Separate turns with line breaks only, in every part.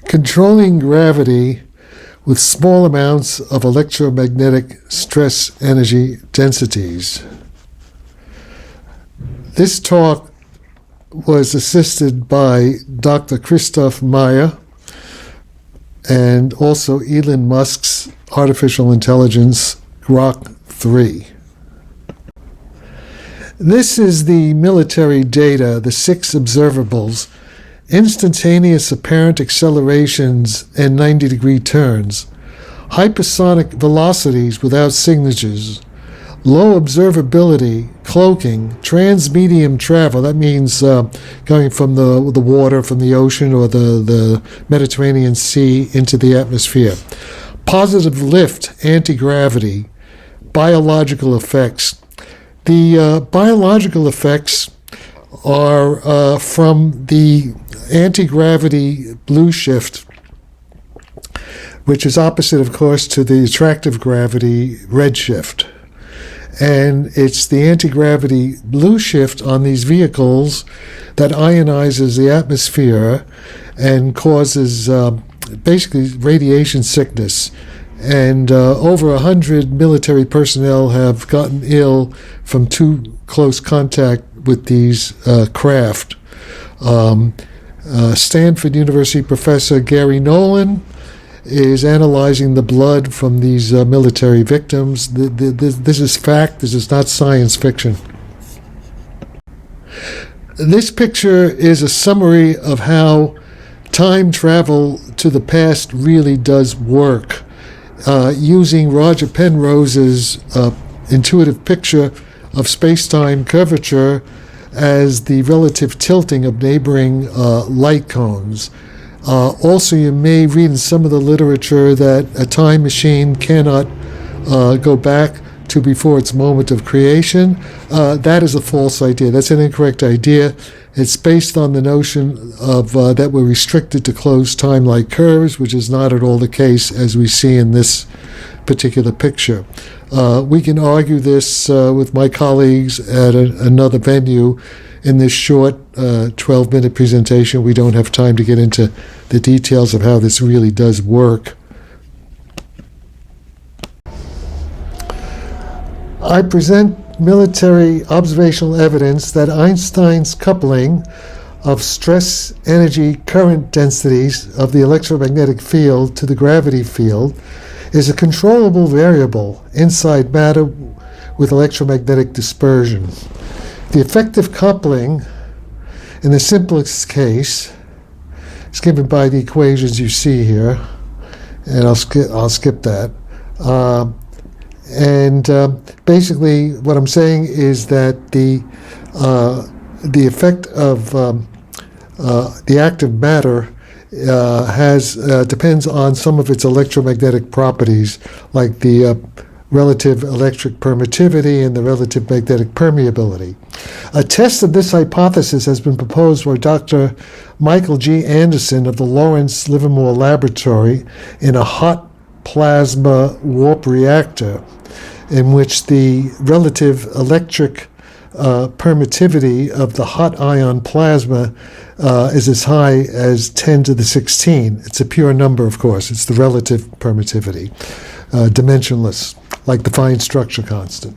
Controlling gravity with small amounts of electromagnetic stress energy densities. This talk was assisted by Dr. Christoph Meyer and also Elon Musk's artificial intelligence Grok 3. This is the military data, the 6 observables: instantaneous apparent accelerations and 90-degree turns, hypersonic velocities without signatures, low observability, cloaking, transmedium travel, that means going from the water, from the ocean or the Mediterranean Sea into the atmosphere, positive lift, anti-gravity, biological effects. The biological effects are from the anti-gravity blue shift, which is opposite, of course, to the attractive gravity red shift. And it's the anti-gravity blue shift on these vehicles that ionizes the atmosphere and causes basically radiation sickness. And over 100 military personnel have gotten ill from too close contact with these craft. Stanford University professor Gary Nolan is analyzing the blood from these military victims. This is fact. This is not science fiction. This picture is a summary of how time travel to the past really does work, using Roger Penrose's intuitive picture of space-time curvature as the relative tilting of neighboring light cones. Also, you may read in some of the literature that a time machine cannot go back to before its moment of creation. That is a false idea. That's an incorrect idea. It's based on the notion of that we're restricted to closed time-like curves, which is not at all the case as we see in this particular picture. We can argue this with my colleagues at another venue. In this short 12-minute presentation, we don't have time to get into the details of how this really does work. I present military observational evidence that Einstein's coupling of stress energy current densities of the electromagnetic field to the gravity field is a controllable variable inside matter with electromagnetic dispersion. The effective coupling in the simplest case is given by the equations you see here, and I'll skip that. Basically, what I'm saying is that the effect of the active matter depends on some of its electromagnetic properties, like the relative electric permittivity and the relative magnetic permeability. A test of this hypothesis has been proposed by Dr. Michael G. Anderson of the Lawrence Livermore Laboratory in a hot plasma warp reactor, in which the relative electric permittivity of the hot ion plasma is as high as 10 to the 16. It's a pure number, of course. It's the relative permittivity, dimensionless, like the fine structure constant.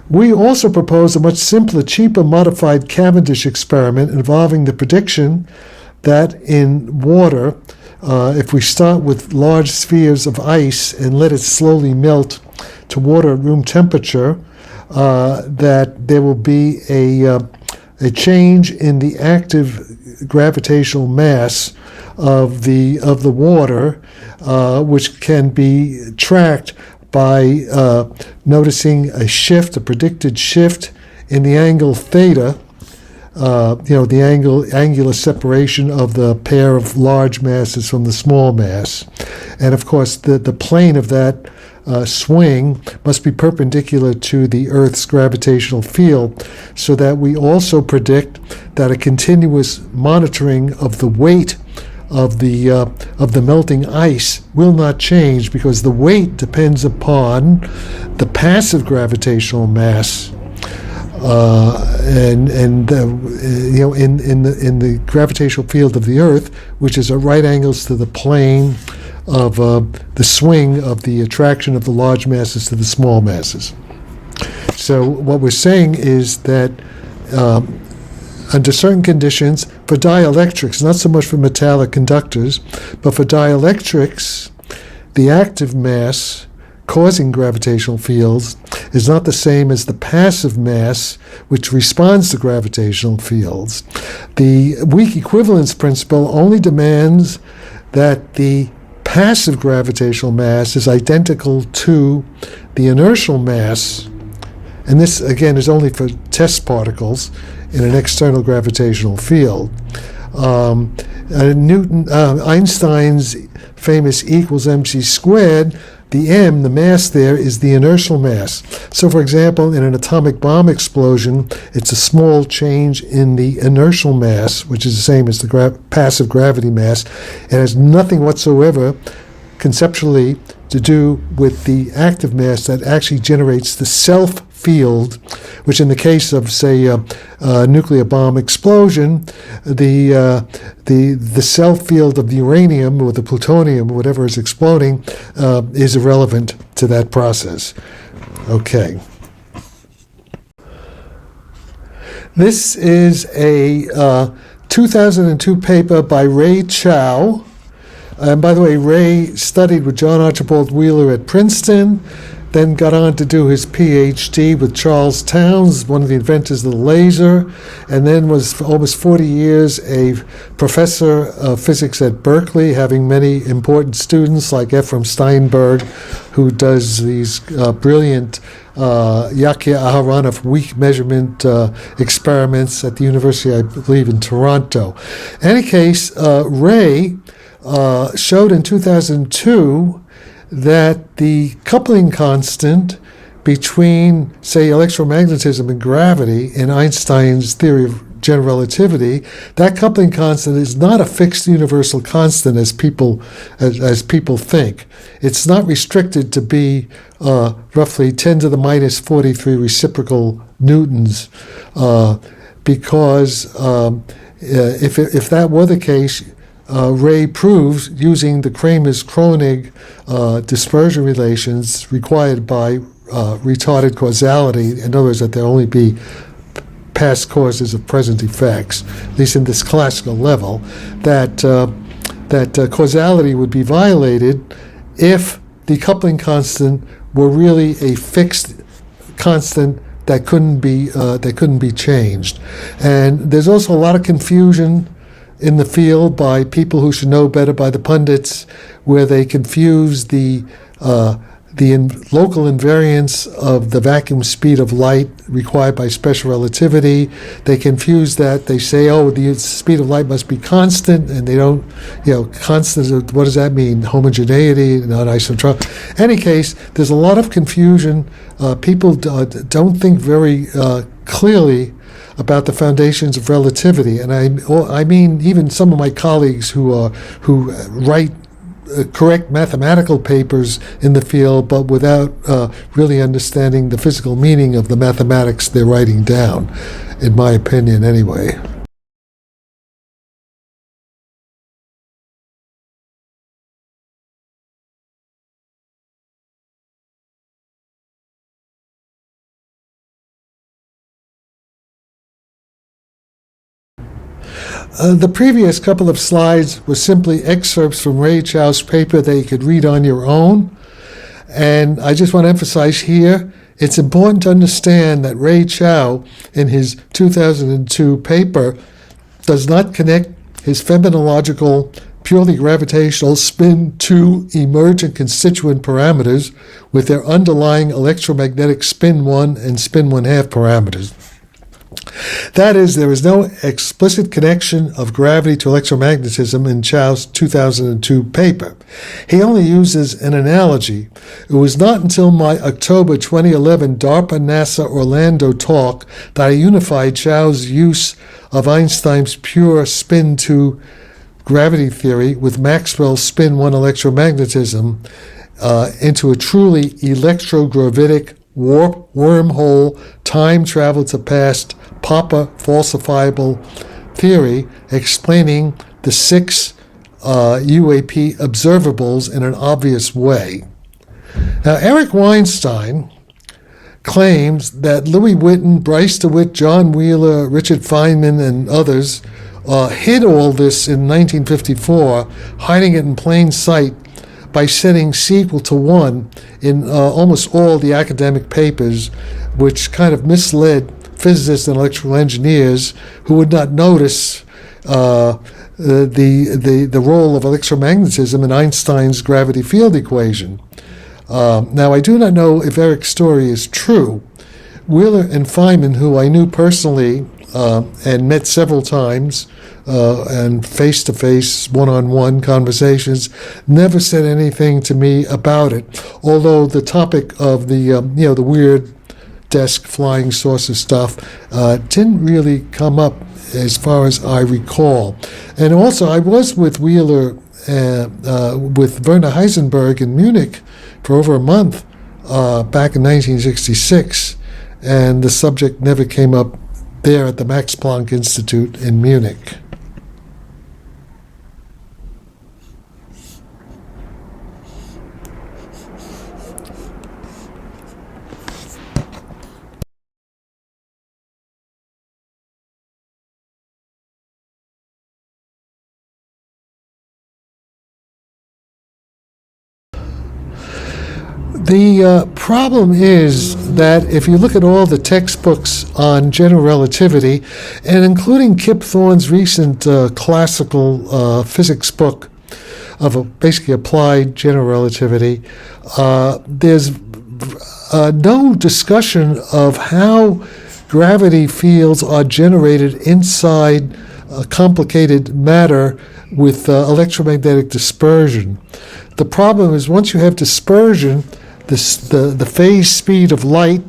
We also propose a much simpler, cheaper, modified Cavendish experiment involving the prediction that in water, if we start with large spheres of ice and let it slowly melt to water at room temperature, that there will be a change in the active gravitational mass of the water, which can be tracked by noticing a predicted shift in the angle theta, the angular separation of the pair of large masses from the small mass. And of course, the plane of that swing must be perpendicular to the Earth's gravitational field, so that we also predict that a continuous monitoring of the weight of the melting ice will not change, because the weight depends upon the passive gravitational mass in the gravitational field of the Earth, which is at right angles to the plane of the swing of the attraction of the large masses to the small masses. So what we're saying is that under certain conditions, for dielectrics, not so much for metallic conductors, but for dielectrics, the active mass causing gravitational fields is not the same as the passive mass which responds to gravitational fields. The weak equivalence principle only demands that the passive gravitational mass is identical to the inertial mass, and this again is only for test particles in an external gravitational field. Einstein's famous E equals mc squared, the m, the mass there, is the inertial mass. So for example, in an atomic bomb explosion, it's a small change in the inertial mass, which is the same as the passive gravity mass. It has nothing whatsoever conceptually to do with the active mass that actually generates the self field, which in the case of, say, a nuclear bomb explosion, the self field of the uranium or the plutonium or whatever is exploding is irrelevant to that process. Okay. This is a 2002 paper by Ray Chow. And by the way, Ray studied with John Archibald Wheeler at Princeton, then got on to do his PhD with Charles Towns, one of the inventors of the laser, and then was for almost 40 years a professor of physics at Berkeley, having many important students like Ephraim Steinberg, who does these brilliant Yakia Aharonov weak measurement experiments at the University, I believe, in Toronto. In any case, Ray showed in 2002 that the coupling constant between, say, electromagnetism and gravity in Einstein's theory of general relativity, that coupling constant is not a fixed universal constant as people think. It's not restricted to be roughly 10 to the minus 43 reciprocal newtons, because if that were the case, Ray proves, using the Kramers-Kronig dispersion relations required by retarded causality, in other words, that there only be past causes of present effects, at least in this classical level, that causality would be violated if the coupling constant were really a fixed constant that couldn't be changed. And there's also a lot of confusion in the field by people who should know better, by the pundits, where they confuse the local invariance of the vacuum speed of light required by special relativity. They confuse that. They say, oh, the speed of light must be constant, and they don't, constant, what does that mean? Homogeneity, not isotropic. In any case, there's a lot of confusion. People don't think very clearly about the foundations of relativity, and I mean even some of my colleagues who write correct mathematical papers in the field, but without really understanding the physical meaning of the mathematics they're writing down, in my opinion, anyway. The previous couple of slides were simply excerpts from Ray Chow's paper that you could read on your own. And I just want to emphasize here, it's important to understand that Ray Chow, in his 2002 paper, does not connect his phenomenological, purely gravitational spin 2 emergent constituent parameters with their underlying electromagnetic spin 1 and spin 1/2 parameters. That is, there is no explicit connection of gravity to electromagnetism in Chow's 2002 paper. He only uses an analogy. It was not until my October 2011 DARPA-NASA Orlando talk that I unified Chow's use of Einstein's pure spin 2 gravity theory with Maxwell's spin 1 electromagnetism into a truly electrogravitic warp, wormhole, time travel to past, Papa falsifiable theory explaining the 6 UAP observables in an obvious way. Now, Eric Weinstein claims that Louis Witten, Bryce DeWitt, John Wheeler, Richard Feynman, and others hid all this in 1954, hiding it in plain sight by setting C equal to 1 in almost all the academic papers, which kind of misled physicists and electrical engineers who would not notice the role of electromagnetism in Einstein's gravity field equation. Now, I do not know if Eric's story is true. Wheeler and Feynman, who I knew personally and met several times, and face-to-face, one-on-one conversations, never said anything to me about it. Although the topic of the the weird desk flying saucer stuff didn't really come up as far as I recall. And also, I was with Wheeler, with Werner Heisenberg in Munich for over a month back in 1966, and the subject never came up there at the Max Planck Institute in Munich. The problem is that if you look at all the textbooks on general relativity, and including Kip Thorne's recent classical physics book of basically applied general relativity, there's no discussion of how gravity fields are generated inside complicated matter with electromagnetic dispersion. The problem is once you have dispersion, the phase speed of light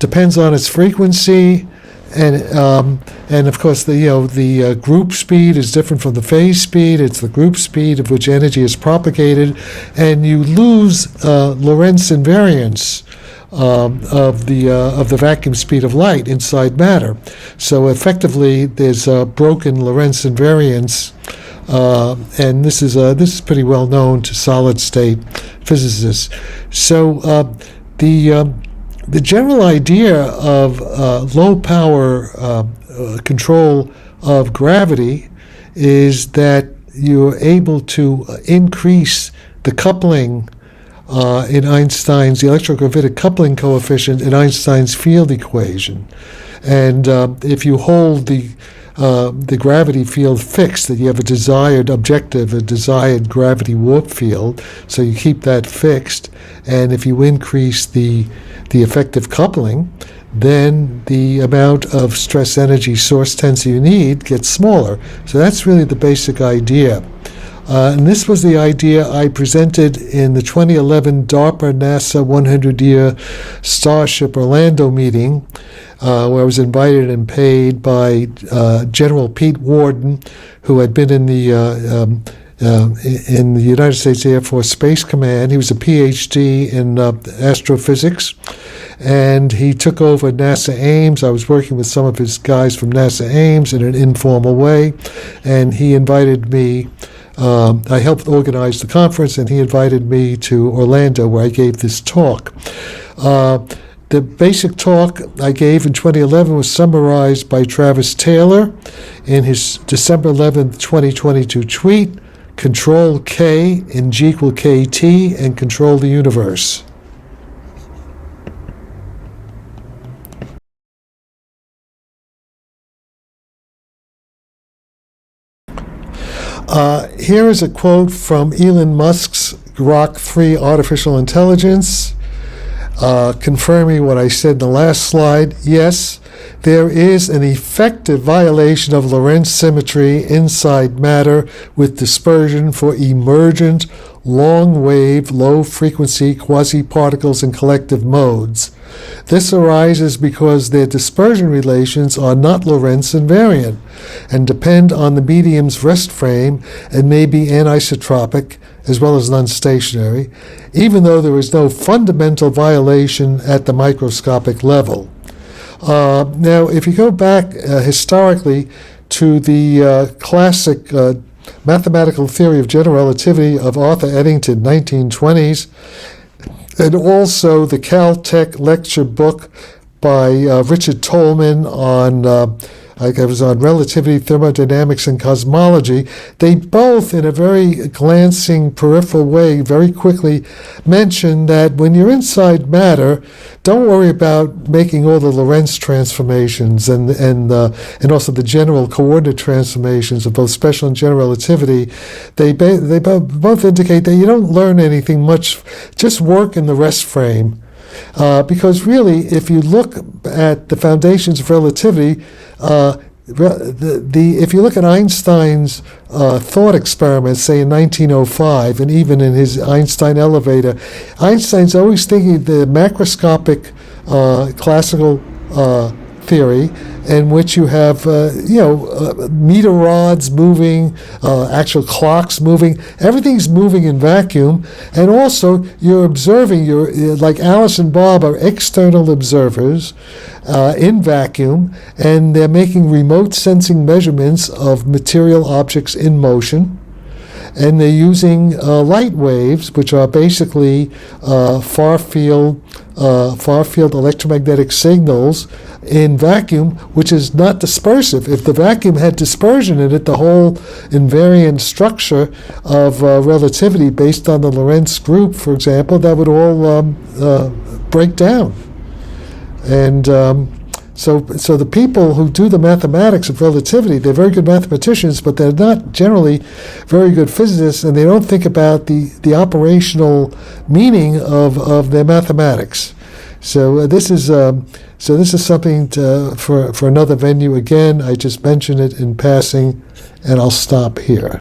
depends on its frequency, and of course the group speed is different from the phase speed. It's the group speed of which energy is propagated, and you lose Lorentz invariance of the vacuum speed of light inside matter. So effectively, there's a broken Lorentz invariance. And this is pretty well known to solid state physicists. So the general idea of low power control of gravity is that you're able to increase the coupling in Einstein's, the electrogravitic coupling coefficient in Einstein's field equation. And if you hold the gravity field fixed, that you have a desired objective, a desired gravity warp field, so you keep that fixed, and if you increase the effective coupling, then the amount of stress energy source tensor you need gets smaller. So that's really the basic idea. And this was the idea I presented in the 2011 DARPA NASA 100-year Starship Orlando meeting, where I was invited and paid by General Pete Worden, who had been in the United States Air Force Space Command. He was a PhD in astrophysics, and he took over NASA Ames. I was working with some of his guys from NASA Ames in an informal way, and he invited me. I helped organize the conference, and he invited me to Orlando, where I gave this talk. The basic talk I gave in 2011 was summarized by Travis Taylor in his December 11th, 2022 tweet, "Control K in G equal KT and control the universe." Here is a quote from Elon Musk's Grok 3 artificial intelligence, confirming what I said in the last slide. Yes, there is an effective violation of Lorentz symmetry inside matter with dispersion for emergent, long-wave, low-frequency quasi-particles in collective modes. This arises because their dispersion relations are not Lorentz invariant and depend on the medium's rest frame and may be anisotropic as well as non-stationary, even though there is no fundamental violation at the microscopic level. Now, if you go back historically to the classic mathematical theory of general relativity of Arthur Eddington, 1920s, and also the Caltech lecture book by Richard Tolman on on relativity, thermodynamics, and cosmology, they both, in a very glancing, peripheral way, very quickly mention that when you're inside matter, don't worry about making all the Lorentz transformations and also the general coordinate transformations of both special and general relativity. They both indicate that you don't learn anything much, just work in the rest frame. Because really, if you look at the foundations of relativity, if you look at Einstein's thought experiments, say in 1905, and even in his Einstein elevator, Einstein's always thinking the macroscopic classical theory, in which you have meter rods moving, actual clocks moving, everything's moving in vacuum, and also you're observing, like Alice and Bob are external observers in vacuum, and they're making remote sensing measurements of material objects in motion. And they're using light waves, which are basically far field electromagnetic signals in vacuum, which is not dispersive. If the vacuum had dispersion in it, the whole invariant structure of relativity based on the Lorentz group, for example, that would all break down. And so the people who do the mathematics of relativity, they're very good mathematicians, but they're not generally very good physicists, and they don't think about the operational meaning of their mathematics. So this is something for another venue. Again, I just mentioned it in passing, and I'll stop here.